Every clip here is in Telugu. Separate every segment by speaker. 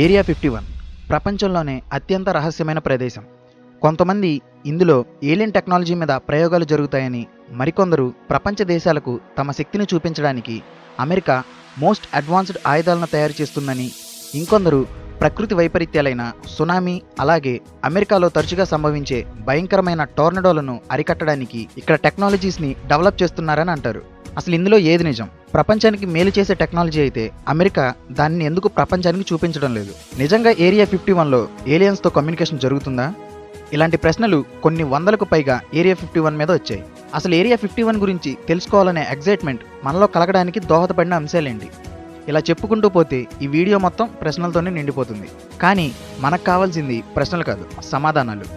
Speaker 1: ఏరియా 51 ప్రపంచంలోనే అత్యంత రహస్యమైన ప్రదేశం. కొంతమంది ఇందులో ఏలియన్ టెక్నాలజీ మీద ప్రయోగాలు జరుగుతాయని, మరికొందరు ప్రపంచ దేశాలకు తమ శక్తిని చూపించడానికి అమెరికా మోస్ట్ అడ్వాన్స్డ్ ఆయుధాలను తయారు చేస్తుందని, ఇంకొందరు ప్రకృతి వైపరీత్యాలైన సునామీ, అలాగే అమెరికాలో తరచుగా సంభవించే భయంకరమైన టోర్నడోలను అరికట్టడానికి ఇక్కడ టెక్నాలజీస్ని డెవలప్ చేస్తున్నారని అంటారు. అసలు ఇందులో ఏది నిజం? ప్రపంచానికి మేలు చేసే టెక్నాలజీ అయితే అమెరికా దానిని ఎందుకు ప్రపంచానికి చూపించడం లేదు? నిజంగా ఏరియా 51లో ఏలియన్స్తో కమ్యూనికేషన్ జరుగుతుందా? ఇలాంటి ప్రశ్నలు కొన్ని వందలకు పైగా ఏరియా 51 మీద వచ్చాయి. అసలు ఏరియా 51 గురించి తెలుసుకోవాలనే ఎగ్జైట్మెంట్ మనలో కలగడానికి దోహదపడిన అంశాలేంటి? ఇలా చెప్పుకుంటూ పోతే ఈ వీడియో మొత్తం ప్రశ్నలతోనే నిండిపోతుంది. కానీ మనకు కావాల్సింది ప్రశ్నలు కాదు, సమాధానాలు.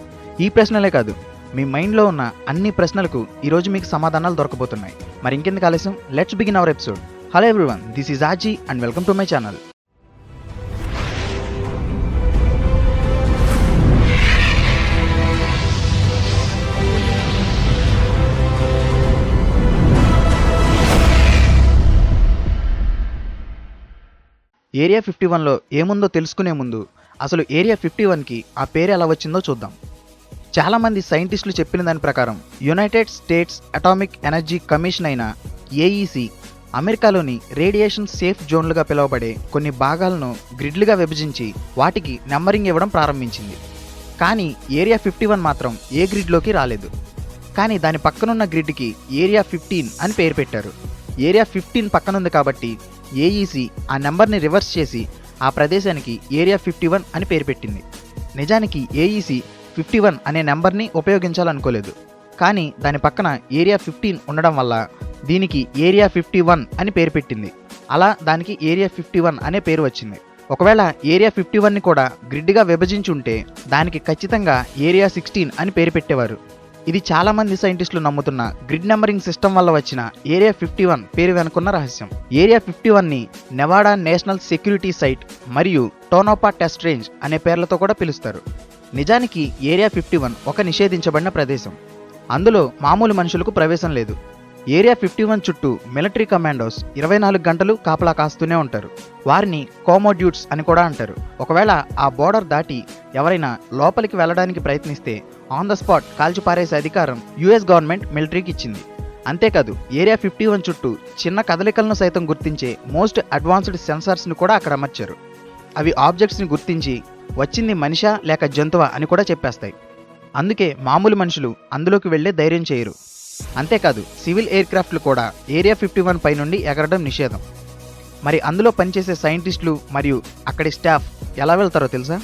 Speaker 1: ఈ ప్రశ్నలే కాదు, మీ మైండ్లో ఉన్న అన్ని ప్రశ్నలకు ఈరోజు మీకు సమాధానాలు దొరకబోతున్నాయి. మరి ఇంకెందుకు ఆలస్యం, let's begin our episode. Hello everyone, this is Aji and welcome to my channel. Area 51లో ఏముందో తెలుసుకునే ముందు అసలు ఏరియా 51కి ఆ పేరు ఎలా వచ్చిందో చూద్దాం. చాలామంది సైంటిస్టులు చెప్పిన దాని ప్రకారం United states atomic energy commission అయిన ఏఈసి అమెరికాలోని రేడియేషన్ సేఫ్ జోన్లుగా పిలువబడే కొన్ని భాగాలను గ్రిడ్లుగా విభజించి వాటికి నెంబరింగ్ ఇవ్వడం ప్రారంభించింది. కానీ ఏరియా 51 మాత్రం ఏ గ్రిడ్లోకి రాలేదు. కానీ దాని పక్కనున్న గ్రిడ్కి ఏరియా 15 అని పేరు పెట్టారు. ఏరియా 15 పక్కనుంది కాబట్టి ఏఈసి ఆ నెంబర్ని రివర్స్ చేసి ఆ ప్రదేశానికి ఏరియా 51 అని పేరు పెట్టింది. నిజానికి ఏఈసి 51 అనే నెంబర్ని ఉపయోగించాలనుకోలేదు. కానీ దాని పక్కన ఏరియా 15 ఉండడం వల్ల దీనికి ఏరియా 51 అని పేరు పెట్టింది. అలా దానికి ఏరియా 51 అనే పేరు వచ్చింది. ఒకవేళ ఏరియా 51ని కూడా గ్రిడ్గా విభజించి ఉంటే దానికి ఖచ్చితంగా ఏరియా 16 అని పేరు పెట్టేవారు. ఇది చాలామంది సైంటిస్టులు నమ్ముతున్న గ్రిడ్ నెంబరింగ్ సిస్టమ్ వల్ల వచ్చిన ఏరియా 51 పేరు వెనుకున్న రహస్యం. ఏరియా 51ని నెవాడా నేషనల్ సెక్యూరిటీ సైట్ మరియు టోనోపా టెస్ట్ రేంజ్ అనే పేర్లతో కూడా పిలుస్తారు. నిజానికి ఏరియా 51 ఒక నిషేధించబడిన ప్రదేశం. అందులో మామూలు మనుషులకు ప్రవేశం లేదు. ఏరియా 51 చుట్టూ మిలిటరీ కమాండోస్ 24 గంటలు కాపలా కాస్తూనే ఉంటారు. వారిని కోమోడ్యూట్స్ అని కూడా అంటారు. ఒకవేళ ఆ బోర్డర్ దాటి ఎవరైనా లోపలికి వెళ్ళడానికి ప్రయత్నిస్తే ఆన్ ద స్పాట్ కాల్చిపారేసే అధికారం యుఎస్ గవర్నమెంట్ మిలిటరీకి ఇచ్చింది. అంతేకాదు ఏరియా 51 చుట్టూ చిన్న కదలికలను సైతం గుర్తించే మోస్ట్ అడ్వాన్స్డ్ సెన్సార్స్ని కూడా అక్కడ అమర్చారు. అవి ఆబ్జెక్ట్స్ని గుర్తించి వచ్చింది మనిషా లేక జంతువా అని కూడా చెప్పేస్తాయి. అందుకే మామూలు మనుషులు అందులోకి వెళ్లే ధైర్యం చేయరు. అంతేకాదు సివిల్ ఎయిర్ క్రాఫ్ట్లు కూడా ఏరియా 51 పై నుండి ఎగరడం నిషేధం. మరి అందులో పనిచేసే సైంటిస్టులు మరియు అక్కడి స్టాఫ్ ఎలా వెళ్తారో తెలుసా?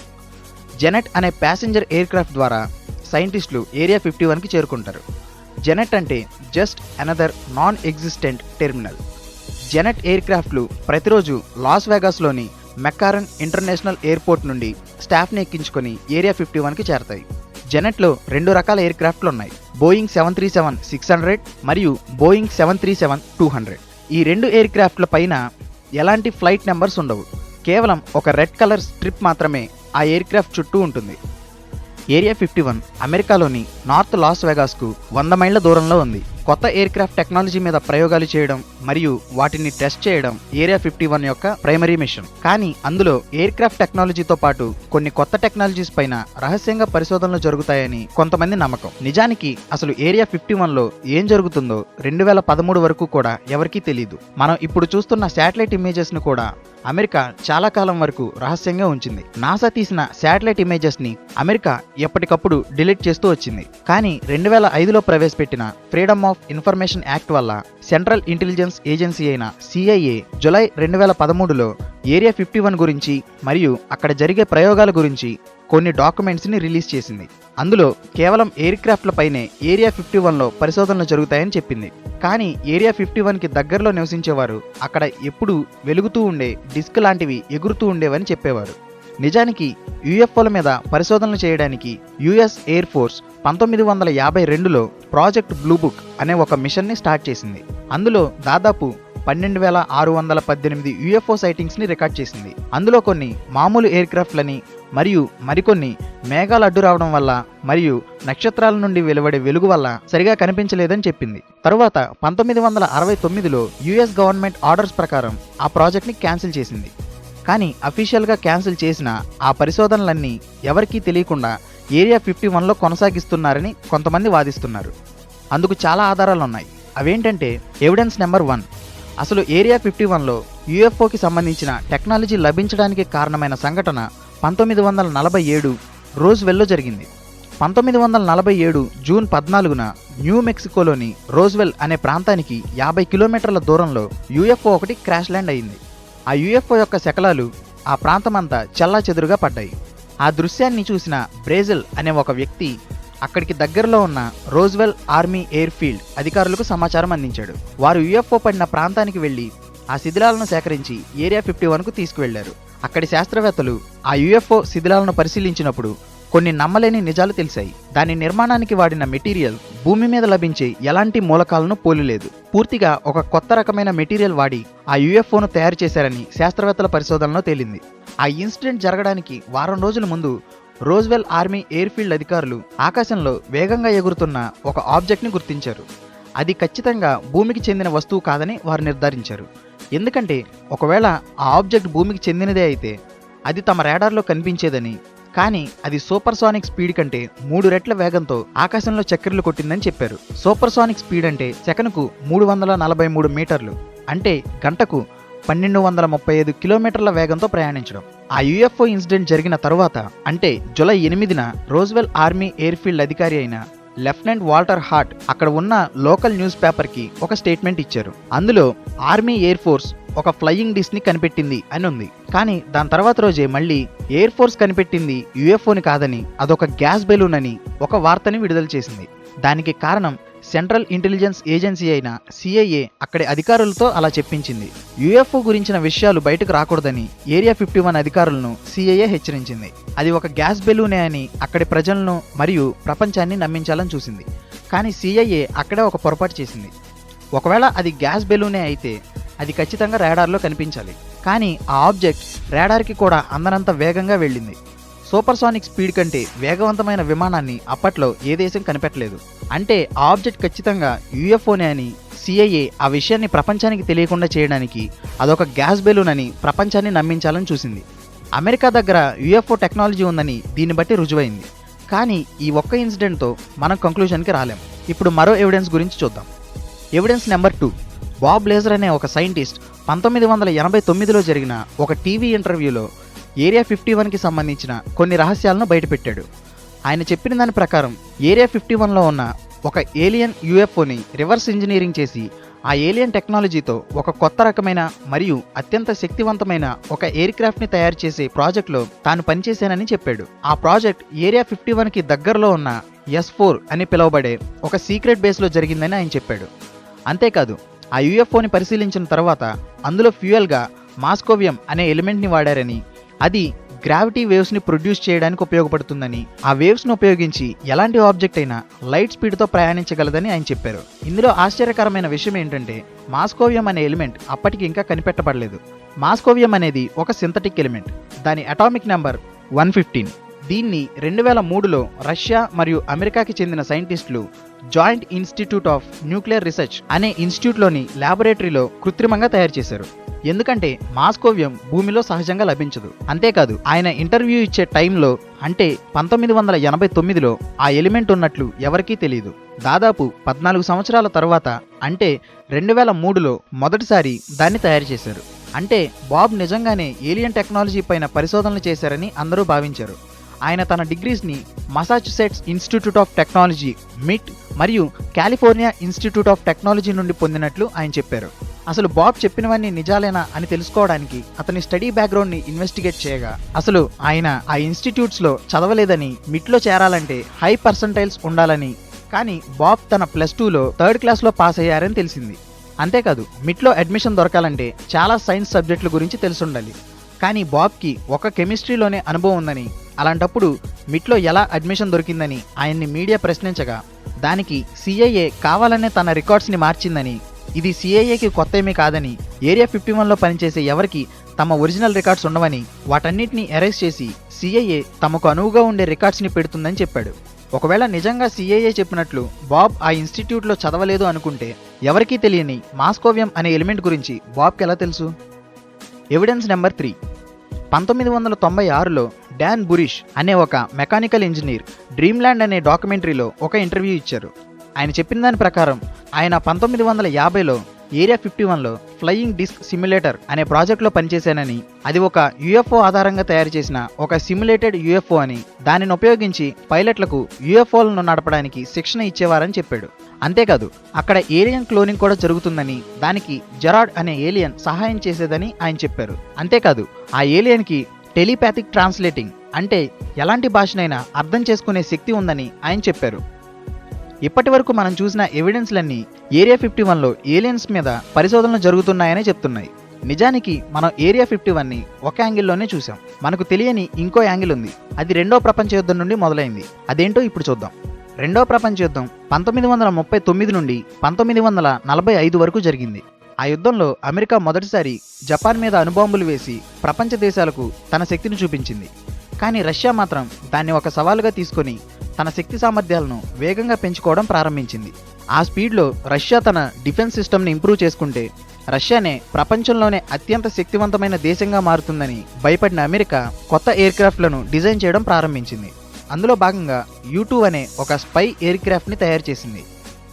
Speaker 1: జెనెట్ అనే ప్యాసింజర్ ఎయిర్ క్రాఫ్ట్ ద్వారా సైంటిస్టులు ఏరియా 51కి చేరుకుంటారు. జెనెట్ అంటే just another non existent terminal. JANET ఎయిర్ క్రాఫ్ట్లు ప్రతిరోజు లాస్ వేగాస్లోని మెక్కారన్ ఇంటర్నేషనల్ ఎయిర్పోర్ట్ నుండి స్టాఫ్ని ఎక్కించుకొని ఏరియా 51కి చేరతాయి. జెనెట్లో 2 రకాల ఎయిర్ క్రాఫ్ట్లు ఉన్నాయి. బోయింగ్ 737-600 మరియు బోయింగ్ 737-200. ఈ 2 ఎయిర్ క్రాఫ్ట్ల పైన ఎలాంటి ఫ్లైట్ నెంబర్స్ ఉండవు. కేవలం ఒక రెడ్ కలర్ స్ట్రిప్ మాత్రమే ఆ ఎయిర్ క్రాఫ్ట్ చుట్టూ ఉంటుంది. ఏరియా 51 అమెరికాలోని నార్త్ లాస్ వేగాస్కు 100 మైళ్ళ దూరంలో ఉంది. కొత్త ఎయిర్ క్రాఫ్ట్ టెక్నాలజీ మీద ప్రయోగాలు చేయడం మరియు వాటిని టెస్ట్ చేయడం ఏరియా 51 యొక్క ప్రైమరీ మిషన్. కానీ అందులో ఎయిర్ క్రాఫ్ట్ టెక్నాలజీతో పాటు కొన్ని కొత్త టెక్నాలజీస్ పైన రహస్యంగా పరిశోధనలు జరుగుతాయని కొంతమంది నమ్మకం. నిజానికి అసలు ఏరియా 51లో ఏం జరుగుతుందో 2013 వరకు కూడా ఎవరికీ తెలియదు. మనం ఇప్పుడు చూస్తున్న శాటిలైట్ ఇమేజెస్ ను కూడా అమెరికా చాలా కాలం వరకు రహస్యంగా ఉంచింది. నాసా తీసిన శాటిలైట్ ఇమేజెస్ ని అమెరికా ఎప్పటికప్పుడు డిలీట్ చేస్తూ వచ్చింది. కానీ 2005లో ప్రవేశపెట్టిన ఫ్రీడమ్ ఆఫ్ ఇన్ఫర్మేషన్ యాక్ట్ వల్ల సెంట్రల్ ఇంటెలిజెన్స్ ఏజెన్సీ అయిన సిఐఏ జూలై 2013లో ఏరియా 51 గురించి మరియు అక్కడ జరిగే ప్రయోగాల గురించి కొన్ని డాక్యుమెంట్స్ని రిలీజ్ చేసింది. అందులో కేవలం ఎయిర్ క్రాఫ్ట్ల పైనే ఏరియా 51లో పరిశోధనలు జరుగుతాయని చెప్పింది. కానీ ఏరియా 51కి దగ్గరలో నివసించేవారు అక్కడ ఎప్పుడూ వెలుగుతూ ఉండే డిస్క్ లాంటివి ఎగురుతూ ఉండేవని చెప్పేవారు. నిజానికి యుఎఫ్ఓల మీద పరిశోధనలు చేయడానికి యుఎస్ ఎయిర్ ఫోర్స్ 1952లో ప్రాజెక్ట్ బ్లూ బుక్ అనే ఒక మిషన్ని స్టార్ట్ చేసింది. అందులో దాదాపు 12,618 యుఎఫ్ఓ సైటింగ్స్ని రికార్డ్ చేసింది. అందులో కొన్ని మామూలు ఎయిర్ క్రాఫ్ట్లని మరియు మరికొన్ని మేఘాలు అడ్డు రావడం వల్ల మరియు నక్షత్రాల నుండి వెలువడే వెలుగు వల్ల సరిగా కనిపించలేదని చెప్పింది. తరువాత 1969లో యుఎస్ గవర్నమెంట్ ఆర్డర్స్ ప్రకారం ఆ ప్రాజెక్ట్ని క్యాన్సిల్ చేసింది. కానీ అఫీషియల్గా క్యాన్సిల్ చేసిన ఆ పరిశోధనలన్నీ ఎవరికీ తెలియకుండా ఏరియా 51లో కొనసాగిస్తున్నారని కొంతమంది వాదిస్తున్నారు. అందుకు చాలా ఆధారాలు ఉన్నాయి. అవేంటంటే ఎవిడెన్స్ నెంబర్ 1, అసలు ఏరియా 51లో యూఎఫ్ఓకి సంబంధించిన టెక్నాలజీ లభించడానికి కారణమైన సంఘటన 1947 రోజ్వెల్లో జరిగింది. 1947 జూన్ 14న న్యూ మెక్సికోలోని రోజ్వెల్ అనే ప్రాంతానికి 50 కిలోమీటర్ల దూరంలో యూఎఫ్ఓ ఒకటి క్రాష్ ల్యాండ్ అయింది. ఆ యూఎఫ్ఓ యొక్క శకలాలు ఆ ప్రాంతమంతా చెల్లాచెదురుగా పడ్డాయి. ఆ దృశ్యాన్ని చూసిన బ్రేజిల్ అనే ఒక వ్యక్తి అక్కడికి దగ్గరలో ఉన్న రోజ్వెల్ ఆర్మీ ఎయిర్ ఫీల్డ్ అధికారులకు సమాచారం అందించాడు. వారు యూఎఫ్ఓ పడిన ప్రాంతానికి వెళ్లి ఆ శిథిలాలను సేకరించి ఏరియా 51కు తీసుకువెళ్లారు. అక్కడి శాస్త్రవేత్తలు ఆ యూఎఫ్ఓ శిథిలాలను పరిశీలించినప్పుడు కొన్ని నమ్మలేని నిజాలు తెలిసాయి. దాని నిర్మాణానికి వాడిన మెటీరియల్ భూమి మీద లభించే ఎలాంటి మూలకాలను పోలిలేదు. పూర్తిగా ఒక కొత్త రకమైన మెటీరియల్ వాడి ఆ యూఎఫ్ఓను తయారు చేశారని శాస్త్రవేత్తల పరిశోధనలో తేలింది. ఆ ఇన్సిడెంట్ జరగడానికి వారం రోజుల ముందు రోజ్వెల్ ఆర్మీ ఎయిర్ ఫీల్డ్ అధికారులు ఆకాశంలో వేగంగా ఎగురుతున్న ఒక ఆబ్జెక్ట్ని గుర్తించారు. అది ఖచ్చితంగా భూమికి చెందిన వస్తువు కాదని వారు నిర్ధారించారు. ఎందుకంటే ఒకవేళ ఆ ఆబ్జెక్ట్ భూమికి చెందినదే అయితే అది తమ రాడార్లో కనిపించేదని, కానీ అది సూపర్సానిక్ స్పీడ్ కంటే 3 రెట్ల వేగంతో ఆకాశంలో చక్కెరలు కొట్టిందని చెప్పారు. సూపర్సానిక్ స్పీడ్ అంటే సెకనుకు 343 మీటర్లు, అంటే గంటకు 1235 కిలోమీటర్ల వేగంతో ప్రయాణించడం. ఆ యూఎఫ్ఓ ఇన్సిడెంట్ జరిగిన తరువాత అంటే జూలై 8న రోజ్వెల్ ఆర్మీ ఎయిర్ ఫీల్డ్ అధికారి అయిన లెఫ్టినెంట్ వాల్టర్ హార్ట్ అక్కడ ఉన్న లోకల్ న్యూస్ పేపర్కి ఒక స్టేట్మెంట్ ఇచ్చారు. అందులో ఆర్మీ ఎయిర్ ఫోర్స్ ఒక ఫ్లయింగ్ డిస్క్ ని కనిపెట్టింది అని ఉంది. కానీ దాని తర్వాత రోజే మళ్ళీ ఎయిర్ ఫోర్స్ కనిపెట్టింది యూఎఫ్ఓని కాదని, అదొక గ్యాస్ బెలూన్ అని ఒక వార్తని విడుదల చేసింది. దానికి కారణం సెంట్రల్ ఇంటెలిజెన్స్ ఏజెన్సీ అయిన సిఐఏ అక్కడి అధికారులతో అలా చెప్పించింది. యూఎఫ్ఓ గురించిన విషయాలు బయటకు రాకూడదని ఏరియా 51 అధికారులను సిఐఏ హెచ్చరించింది. అది ఒక గ్యాస్ బెలూనే అని అక్కడి ప్రజలను మరియు ప్రపంచాన్ని నమ్మించాలని చూసింది. కానీ సిఐఏ అక్కడే ఒక పొరపాటు చేసింది. ఒకవేళ అది గ్యాస్ బెలూనే అయితే అది ఖచ్చితంగా రాడార్లో కనిపించాలి. కానీ ఆ ఆబ్జెక్ట్ రాడార్కి కూడా అందనంత వేగంగా వెళ్ళింది. సూపర్సానిక్ స్పీడ్ కంటే వేగవంతమైన విమానాన్ని అప్పట్లో ఏ దేశం కనిపెట్టలేదు. అంటే ఆ ఆబ్జెక్ట్ ఖచ్చితంగా యూఎఫ్ఓనే అని సిఐఏ ఆ విషయాన్ని ప్రపంచానికి తెలియకుండా చేయడానికి అదొక గ్యాస్ బెలూన్ అని ప్రపంచాన్ని నమ్మించాలని చూసింది. అమెరికా దగ్గర యూఎఫ్ఓ టెక్నాలజీ ఉందని దీన్ని బట్టి రుజువైంది. కానీ ఈ ఒక్క ఇన్సిడెంట్తో మనం కంక్లూజన్కి రాలేం. ఇప్పుడు మరో ఎవిడెన్స్ గురించి చూద్దాం. ఎవిడెన్స్ నెంబర్ 2, బాబ్ లేజర్ అనే ఒక సైంటిస్ట్ 1989లో జరిగిన ఒక టీవీ ఇంటర్వ్యూలో ఏరియా 51కి సంబంధించిన కొన్ని రహస్యాలను బయటపెట్టాడు. ఆయన చెప్పిన దాని ప్రకారం ఏరియా 51లో ఉన్న ఒక ఏలియన్ యూఎఫ్ఓని రివర్స్ ఇంజనీరింగ్ చేసి ఆ ఏలియన్ టెక్నాలజీతో ఒక కొత్త రకమైన మరియు అత్యంత శక్తివంతమైన ఒక ఎయిర్ క్రాఫ్ట్ని తయారు చేసే ప్రాజెక్ట్లో తాను పనిచేశానని చెప్పాడు. ఆ ప్రాజెక్ట్ ఏరియా 51కి దగ్గరలో ఉన్న S4 అని పిలువబడే ఒక సీక్రెట్ బేస్లో జరిగిందని ఆయన చెప్పాడు. అంతేకాదు ఆ యూఎఫ్ఓని పరిశీలించిన తర్వాత అందులో ఫ్యూయల్గా మాస్కోవియం అనే ఎలిమెంట్ని వాడారని, అది గ్రావిటీ వేవ్స్ని ప్రొడ్యూస్ చేయడానికి ఉపయోగపడుతుందని, ఆ వేవ్స్ను ఉపయోగించి ఎలాంటి ఆబ్జెక్ట్ అయినా లైట్ స్పీడ్తో ప్రయాణించగలదని ఆయన చెప్పారు. ఇందులో ఆశ్చర్యకరమైన విషయం ఏంటంటే మాస్కోవియం అనే ఎలిమెంట్ అప్పటికి ఇంకా కనిపెట్టబడలేదు. మాస్కోవియం అనేది ఒక సింథటిక్ ఎలిమెంట్. దాని అటామిక్ నెంబర్ 115. దీన్ని 2003లో రష్యా మరియు అమెరికాకి చెందిన సైంటిస్టులు joint institute of nuclear research అనే ఇన్స్టిట్యూట్లోని ల్యాబొరేటరీలో కృత్రిమంగా తయారు చేశారు. ఎందుకంటే మాస్కోవియం భూమిలో సహజంగా లభించదు. అంతేకాదు ఆయన ఇంటర్వ్యూ ఇచ్చే టైంలో అంటే 1989లో ఆ ఎలిమెంట్ ఉన్నట్లు ఎవరికీ తెలియదు. దాదాపు 14 సంవత్సరాల తర్వాత అంటే 2003లో మొదటిసారి దాన్ని తయారు చేశారు. అంటే బాబ్ నిజంగానే ఏలియన్ టెక్నాలజీ పైన పరిశోధనలు చేశారని అందరూ భావించారు. ఆయన తన డిగ్రీస్ని Massachusetts Institute of Technology MIT మరియు కాలిఫోర్నియా ఇన్స్టిట్యూట్ ఆఫ్ టెక్నాలజీ నుండి పొందినట్లు ఆయన చెప్పారు. అసలు బాబ్ చెప్పినవన్నీ నిజాలేనా అని తెలుసుకోవడానికి అతని స్టడీ బ్యాక్గ్రౌండ్ని ఇన్వెస్టిగేట్ చేయగా అసలు ఆయన ఆ ఇన్స్టిట్యూట్స్లో చదవలేదని, MITలో చేరాలంటే హై పర్సంటైల్స్ ఉండాలని, కానీ బాబ్ తన +2లో 3rd క్లాస్లో పాస్ అయ్యారని తెలిసింది. అంతేకాదు MITలో అడ్మిషన్ దొరకాలంటే చాలా సైన్స్ సబ్జెక్టుల గురించి తెలిసుండాలి. కానీ బాబ్కి ఒక కెమిస్ట్రీలోనే అనుభవం ఉందని, అలాంటప్పుడు MITలో ఎలా అడ్మిషన్ దొరికిందని ఆయన్ని మీడియా ప్రశ్నించగా దానికి సిఐఏ కావాలనే తన రికార్డ్స్ని మార్చిందని, ఇది సిఐఏకి కొత్త ఏమీ కాదని, ఏరియా 51లో పనిచేసే ఎవరికి తమ ఒరిజినల్ రికార్డ్స్ ఉండవని, వాటన్నిటిని ఎరేజ్ చేసి సిఐఏ తమకు అనువుగా ఉండే రికార్డ్స్ని పెడుతుందని చెప్పాడు. ఒకవేళ నిజంగా సిఐఏ చెప్పినట్లు బాబ్ ఆ ఇన్స్టిట్యూట్లో చదవలేదు అనుకుంటే ఎవరికీ తెలియని మాస్కోవియం అనే ఎలిమెంట్ గురించి బాబ్కి ఎలా తెలుసు? ఎవిడెన్స్ నెంబర్ 3, 1996లో డాన్ బురిష్ అనే ఒక మెకానికల్ ఇంజనీర్ డ్రీమ్ల్యాండ్ అనే డాక్యుమెంటరీలో ఒక ఇంటర్వ్యూ ఇచ్చారు. ఆయన చెప్పిన దాని ప్రకారం ఆయన 1950లో ఏరియా 51లో ఫ్లయింగ్ డిస్క్ సిమ్యులేటర్ అనే ప్రాజెక్టులో పనిచేశానని, అది ఒక యూఎఫ్ఓ ఆధారంగా తయారు చేసిన ఒక సిమ్యులేటెడ్ యూఎఫ్ఓ అని, దానిని ఉపయోగించి పైలట్లకు యూఎఫ్ఓలను నడపడానికి శిక్షణ ఇచ్చేవారని చెప్పాడు. అంతేకాదు అక్కడ ఏలియన్ క్లోనింగ్ కూడా జరుగుతుందని, దానికి జెరాడ్ అనే ఏలియన్ సహాయం చేసేదని ఆయన చెప్పారు. అంతేకాదు ఆ ఏలియన్కి టెలిపాథిక్ ట్రాన్స్లేటింగ్ అంటే ఎలాంటి భాషనైనా అర్థం చేసుకునే శక్తి ఉందని ఆయన చెప్పారు. ఇప్పటి వరకు మనం చూసిన ఎవిడెన్స్లన్నీ ఏరియా 51లో ఏలియన్స్ మీద పరిశోధనలు జరుగుతున్నాయని చెప్తున్నాయి. నిజానికి మనం ఏరియా 51ని ఒక యాంగిల్లోనే చూసాం. మనకు తెలియని ఇంకో యాంగిల్ ఉంది. అది రెండో ప్రపంచ యుద్ధం నుండి మొదలైంది. అదేంటో ఇప్పుడు చూద్దాం. రెండో ప్రపంచ యుద్ధం 1939 నుండి 1945 వరకు జరిగింది. ఆ యుద్ధంలో అమెరికా మొదటిసారి జపాన్ మీద అణుబాంబులు వేసి ప్రపంచ దేశాలకు తన శక్తిని చూపించింది. కానీ రష్యా మాత్రం దాన్ని ఒక సవాలుగా తీసుకొని తన శక్తి సామర్థ్యాలను వేగంగా పెంచుకోవడం ప్రారంభించింది. ఆ స్పీడ్లో రష్యా తన డిఫెన్స్ సిస్టమ్ని ఇంప్రూవ్ చేసుకుంటే రష్యానే ప్రపంచంలోనే అత్యంత శక్తివంతమైన దేశంగా మారుతుందని భయపడిన అమెరికా కొత్త ఎయిర్ క్రాఫ్ట్లను డిజైన్ చేయడం ప్రారంభించింది. అందులో భాగంగా U-2 అనే ఒక స్పై ఎయిర్ క్రాఫ్ట్ని తయారు చేసింది.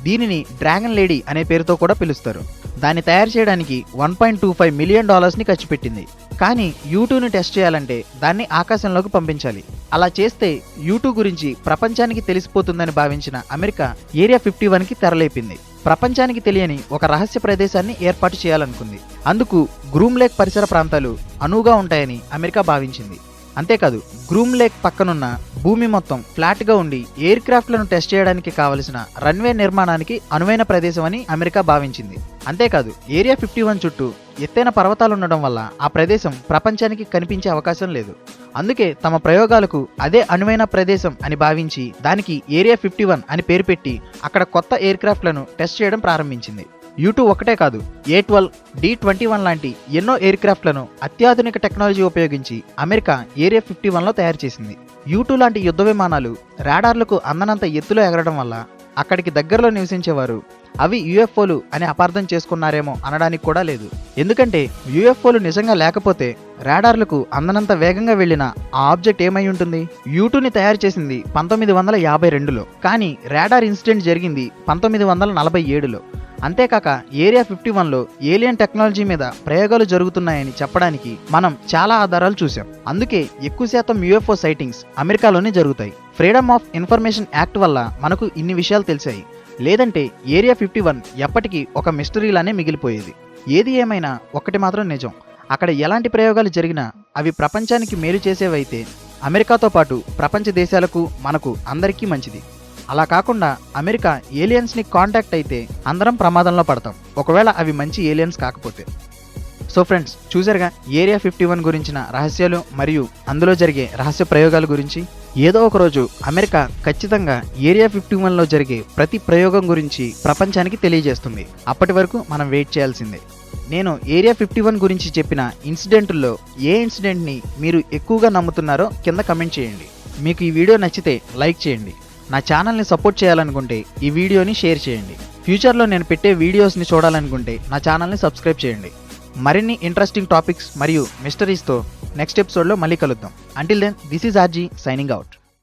Speaker 1: దీనిని డ్రాగన్ లేడీ అనే పేరుతో కూడా పిలుస్తారు. దాన్ని తయారు చేయడానికి $1.25 మిలియన్ ఖర్చు పెట్టింది. కానీ U-2ని టెస్ట్ చేయాలంటే దాన్ని ఆకాశంలోకి పంపించాలి. అలా చేస్తే U-2 గురించి ప్రపంచానికి తెలిసిపోతుందని భావించిన అమెరికా ఏరియా 51కి తెరలేపింది. ప్రపంచానికి తెలియని ఒక రహస్య ప్రదేశాన్ని ఏర్పాటు చేయాలనుకుంది. అందుకు గ్రూమ్ లేక్ పరిసర ప్రాంతాలు అనువుగా ఉంటాయని అమెరికా భావించింది. అంతేకాదు గ్రూమ్ లేక్ పక్కనున్న భూమి మొత్తం ఫ్లాట్గా ఉండి ఎయిర్ క్రాఫ్ట్లను టెస్ట్ చేయడానికి కావలసిన రన్వే నిర్మాణానికి అనువైన ప్రదేశం అని అమెరికా భావించింది. అంతేకాదు ఏరియా 51 చుట్టూ ఎత్తైన పర్వతాలు ఉండడం వల్ల ఆ ప్రదేశం ప్రపంచానికి కనిపించే అవకాశం లేదు. అందుకే తమ ప్రయోగాలకు అదే అనువైన ప్రదేశం అని భావించి దానికి ఏరియా 51 అని పేరు పెట్టి అక్కడ కొత్త ఎయిర్ క్రాఫ్ట్లను టెస్ట్ చేయడం ప్రారంభించింది. U-2 ఒకటే కాదు, A-12, D-21 లాంటి ఎన్నో ఎయిర్ క్రాఫ్ట్లను అత్యాధునిక టెక్నాలజీ ఉపయోగించి అమెరికా ఏరియా 51లో తయారు చేసింది. U-2 లాంటి యుద్ధ విమానాలు రాడార్లకు అందనంత ఎత్తులో ఎగరడం వల్ల అక్కడికి దగ్గరలో నివసించేవారు అవి UFOలు అని అపార్థం చేసుకున్నారేమో అనడానికి కూడా లేదు. ఎందుకంటే UFOలు నిజంగా లేకపోతే రాడార్లకు అందనంత వేగంగా వెళ్లిన ఆ ఆబ్జెక్ట్ ఏమై ఉంటుంది? U-2ని తయారు చేసింది 1952లో, కానీ రాడార్ ఇన్సిడెంట్ జరిగింది 1947లో. అంతేకాక ఏరియా 51లో ఏలియన్ టెక్నాలజీ మీద ప్రయోగాలు జరుగుతున్నాయని చెప్పడానికి మనం చాలా ఆధారాలు చూసాం. అందుకే ఎక్కువ శాతం UFO సైటింగ్స్ అమెరికాలోనే జరుగుతాయి. ఫ్రీడమ్ ఆఫ్ ఇన్ఫర్మేషన్ యాక్ట్ వల్ల మనకు ఇన్ని విషయాలు తెలిసాయి. లేదంటే ఏరియా 51 ఎప్పటికీ ఒక మిస్టరీలానే మిగిలిపోయేది. ఏది ఏమైనా ఒక్కటి మాత్రం నిజం, అక్కడ ఎలాంటి ప్రయోగాలు జరిగినా అవి ప్రపంచానికి మేలు చేసేవైతే అమెరికాతో పాటు ప్రపంచ దేశాలకు మనకు అందరికీ మంచిది. అలా కాకుండా అమెరికా ఏలియన్స్ని కాంటాక్ట్ అయితే అందరం ప్రమాదంలో పడతాం, ఒకవేళ అవి మంచి ఏలియన్స్ కాకపోతే. సో ఫ్రెండ్స్, చూసారుగా ఏరియా 51 గురించిన రహస్యాలు మరియు అందులో జరిగే రహస్య ప్రయోగాల గురించి. ఏదో ఒక రోజు అమెరికా ఖచ్చితంగా ఏరియా 51లో జరిగే ప్రతి ప్రయోగం గురించి ప్రపంచానికి తెలియజేస్తుంది. అప్పటి వరకు మనం వెయిట్ చేయాల్సిందే. నేను ఏరియా 51 గురించి చెప్పిన ఇన్సిడెంట్ల్లో ఏ ఇన్సిడెంట్ని మీరు ఎక్కువగా నమ్ముతున్నారో కింద కమెంట్ చేయండి. మీకు ఈ వీడియో నచ్చితే లైక్ చేయండి. నా ఛానల్ని సపోర్ట్ చేయాలనుకుంటే ఈ వీడియోని షేర్ చేయండి. ఫ్యూచర్లో నేను పెట్టే వీడియోస్ని చూడాలనుకుంటే నా ఛానల్ని సబ్స్క్రైబ్ చేయండి. మరిన్ని ఇంట్రెస్టింగ్ టాపిక్స్ మరియు మిస్టరీస్తో నెక్స్ట్ ఎపిసోడ్లో మళ్ళీ కలుద్దాం. Until then, this is RG signing out.